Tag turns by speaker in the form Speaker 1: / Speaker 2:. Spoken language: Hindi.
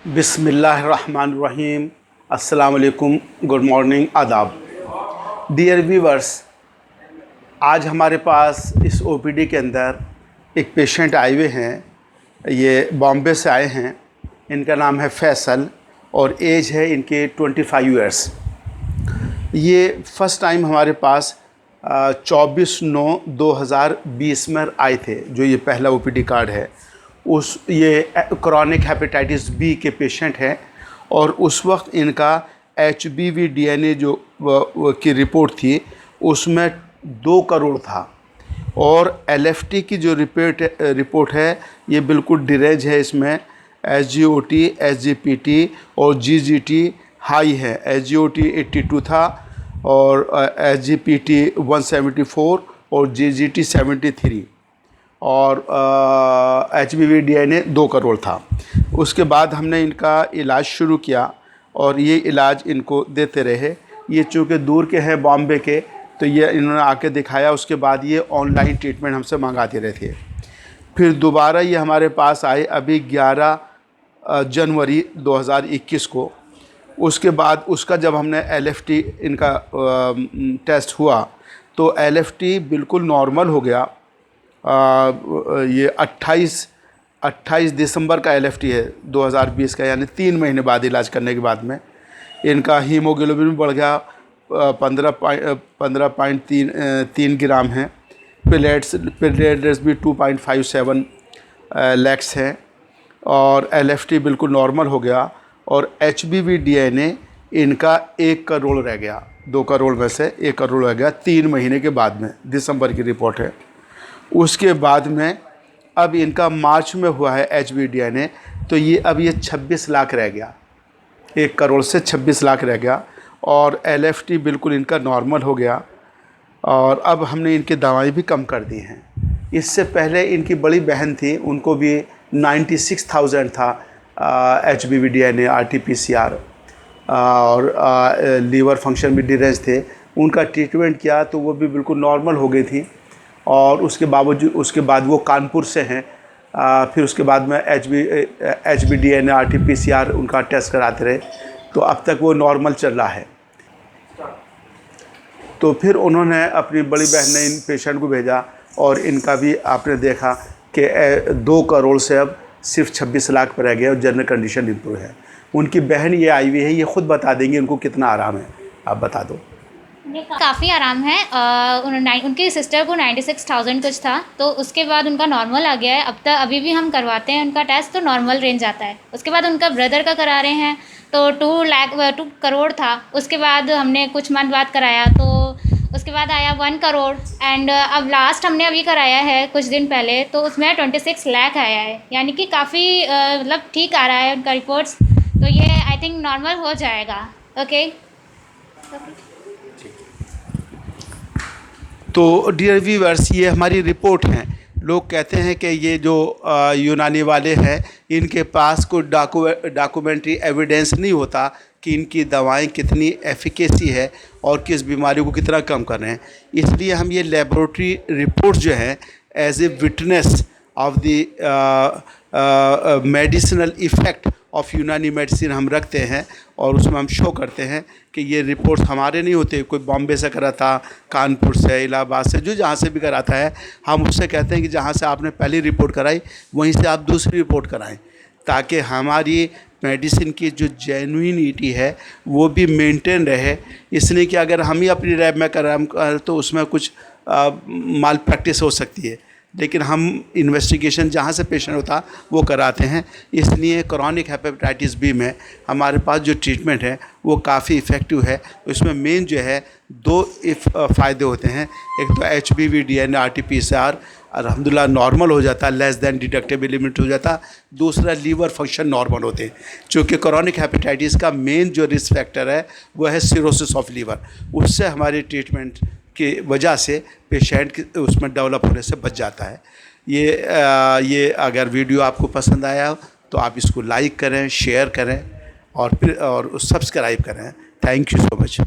Speaker 1: बिस्मिल्लाहिर्रहमानिर्रहीम। अस्सलाम वालेकुम, गुड मॉर्निंग, आदाब। डियर व्यूवर्स, आज हमारे पास इस ओपीडी के अंदर एक पेशेंट आए हुए हैं। ये बॉम्बे से आए हैं। इनका नाम है फैसल और एज है इनके 25 ईयर्स। ये फ़र्स्ट टाइम हमारे पास 24/9/2020 में आए थे। जो ये पहला ओपीडी कार्ड है ये क्रॉनिक हेपेटाइटिस बी के पेशेंट हैं और उस वक्त इनका HBV DNA जो की रिपोर्ट थी उसमें 2 करोड़ था और LFT की जो रिपोर्ट है ये बिल्कुल डिरेज है। इसमें SGOT, SGPT और GGT हाई है। SGOT 82 था और SGPT 174 और GGT 73 और HBV DNA 2 करोड़ था। उसके बाद हमने इनका इलाज शुरू किया और ये इलाज इनको देते रहे। ये चूँकि दूर के हैं बॉम्बे के, तो ये इन्होंने आके दिखाया। उसके बाद ये ऑनलाइन ट्रीटमेंट हमसे मंगाते रहे थे। फिर दोबारा ये हमारे पास आए अभी 11 जनवरी 2021 को। उसके बाद उसका जब हमने LFT इनका टेस्ट हुआ तो LFT बिल्कुल नॉर्मल हो गया। ये 28 दिसंबर का LFT है 2020 का, यानी 3 महीने बाद इलाज करने के बाद में इनका हीमोग्लोबिन बढ़ गया 15.3 ग्राम है। प्लेटलेट्स भी 2.57 लैक्स हैं और LFT बिल्कुल नॉर्मल हो गया और HBV DNA इनका 1 करोड़ रह गया। 2 करोड़ में से 1 करोड़ रह गया 3 महीने के बाद में। दिसंबर की रिपोर्ट है। उसके बाद में अब इनका मार्च में हुआ है HBV DNA, तो ये अब ये 26 लाख रह गया। 1 करोड़ से 26 लाख रह गया और LFT बिल्कुल इनका नॉर्मल हो गया और अब हमने इनकी दवाएं भी कम कर दी हैं। इससे पहले इनकी बड़ी बहन थी, उनको भी 96,000 था HBV DNA RT-PCR और लीवर फंक्शन भी डिरेज थे। उनका ट्रीटमेंट किया तो वो भी बिल्कुल नॉर्मल हो गई थी और उसके बाद वो कानपुर से हैं। फिर उसके बाद में HBV DNA RT-PCR उनका टेस्ट कराते रहे, तो अब तक वो नॉर्मल चल रहा है। तो फिर उन्होंने अपनी बड़ी बहन ने इन पेशेंट को भेजा और इनका भी आपने देखा कि 2 करोड़ से अब सिर्फ 26 लाख पर रह गया और जनरल कंडीशन इम्प्रूव है। उनकी बहन ये आई हुई है, ये ख़ुद बता देंगे उनको कितना आराम है। आप बता दो।
Speaker 2: काफ़ी आराम है। उनकी सिस्टर को 96,000 कुछ था, तो उसके बाद उनका नॉर्मल आ गया है। अभी भी हम करवाते हैं उनका टेस्ट तो नॉर्मल रेंज आता है। उसके बाद उनका ब्रदर का करा रहे हैं तो 2 करोड़ था। उसके बाद हमने कुछ मंथ बाद कराया तो उसके बाद आया 1 करोड़ एंड अब लास्ट हमने अभी कराया है कुछ दिन पहले, तो उसमें 26 लाख आया है। यानी कि काफ़ी मतलब ठीक आ रहा है उनका रिपोर्ट्स, तो ये आई थिंक नॉर्मल हो जाएगा। ओके।
Speaker 1: तो डियर व्यूअर्स, ये हमारी रिपोर्ट है। लोग कहते हैं कि ये जो यूनानी वाले हैं इनके पास कोई डॉक्यूमेंट्री एविडेंस नहीं होता कि इनकी दवाएं कितनी एफिकेसी है और किस बीमारी को कितना कम कर रहे हैं। इसलिए हम ये लेबोरेटरी रिपोर्ट जो है as a witness of the medicinal effect of Unani medicine हम रखते हैं और उसमें हम शो करते हैं कि ये रिपोर्ट्स हमारे नहीं होते। कोई बॉम्बे से कराता, कानपुर से, इलाहाबाद से, जो जहाँ से भी कराता है, हम उससे कहते हैं कि जहाँ से आपने पहली रिपोर्ट कराई वहीं से आप दूसरी रिपोर्ट कराएं, ताकि हमारी मेडिसिन की जो जेन्युइनिटी है वो भी मेंटेन रहे। इसलिए कि अगर हम ही अपनी लैब में कराएं तो उसमें कुछ माल प्रैक्टिस हो सकती है, लेकिन हम इन्वेस्टिगेशन जहाँ से पेशेंट होता वो कराते हैं। इसलिए क्रॉनिक हेपेटाइटिस बी में हमारे पास जो ट्रीटमेंट है वो काफ़ी इफ़ेक्टिव है। इसमें मेन जो है 2 फ़ायदे होते हैं। एक तो HBV DNA RT-PCR अल्हम्दुलिल्लाह नॉर्मल हो जाता, लेस दैन डिटेक्टेबल लिमिट हो जाता। दूसरा, लीवर फंक्शन नॉर्मल होते हैं। चूँकि क्रॉनिक हेपेटाइटिस का मेन जो रिस्क फैक्टर है वो है सिरोसिस ऑफ लीवर। उससे हमारी ट्रीटमेंट की वजह से पेशेंट उसमें डेवलप होने से बच जाता है। ये अगर वीडियो आपको पसंद आया हो तो आप इसको लाइक करें, शेयर करें और सब्सक्राइब करें। Thank you so much.